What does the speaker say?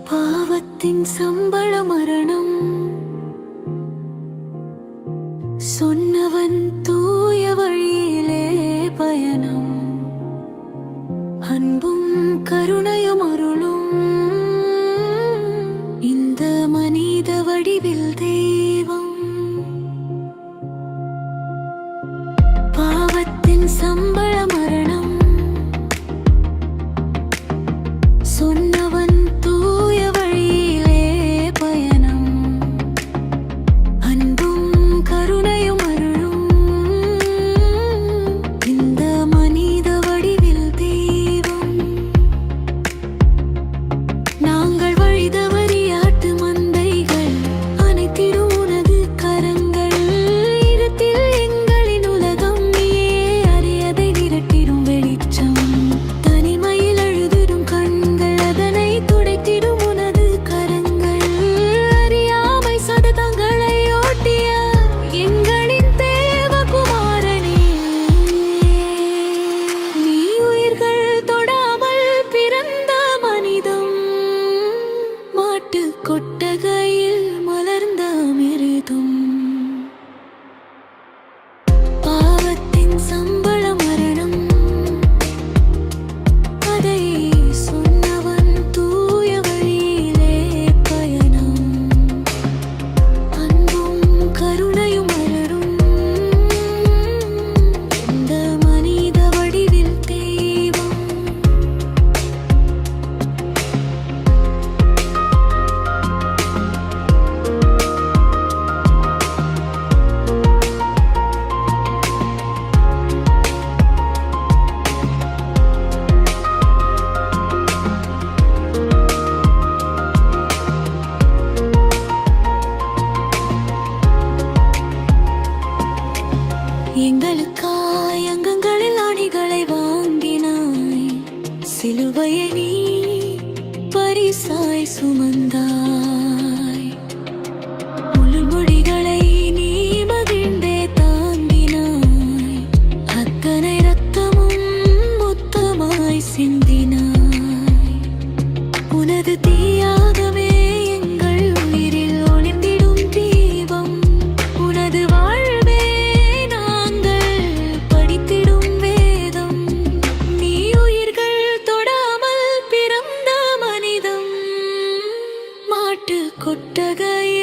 பாவத்தின் சம்பள மரணம் சொன்னவன் தூய வழியிலே பயணம் அன்பும் கருணையும் அருளும் இந்த மனித வடிவில் தெய்வம். பாவத்தின் சம்பள மரணம் சொன்னவன் தூய வழியிலே பயணம் அன்பும் கருணையும் அருளும் இந்த மனித வடிவில் தெய்வம். நாங்கள் வழிதவறியாட்டு மந்தைகள் அனைத்திலும் உனது கரங்கள் இருட்டில் எங்களின் உலகம் நீயே அறியதை விரட்டிடும் வெளிச்சம். தனிமையில் அழுதிடும் கண்கள் அதனை துடைத்திடும் உனது கரங்கள் அறியாமை சததங்களை ஓட்டிய எங்களின் தேவகுமாரனே. நீ உயிர்கள் தொடாமல் பிறந்த மனிதம் மாட்டு கொட்டகையில் மலர்ந்த மிருதும். பாவத்தின் சம்பள மரணம் அதை சொன்னவன் தூய வழியிலே பயணம் அன்பும் கருணையும் அருளும் இந்த மனித வடிவில் தெய்வம். எங்களுக்காய் அங்கங்களில் அணிகளை வாங்கினாய் சிலுவையை நீ பரிசாய் சுமந்தாய். முள்முடிகளை நீ மகிழ்ந்தே தாங்கினாய் அத்தனை இரத்தமும் மொத்தமாய் சிந்தினாய். உனது தீயாகவே எங்கள் உயிரில் ஒளிர்ந்திடும் தீபம் உனது வாழ்வே நாங்கள் படித்திடும் வேதம். நீ உயிர்கள் தொடாமல் பிறந்த மனிதம் மாட்டு கொட்டகையில்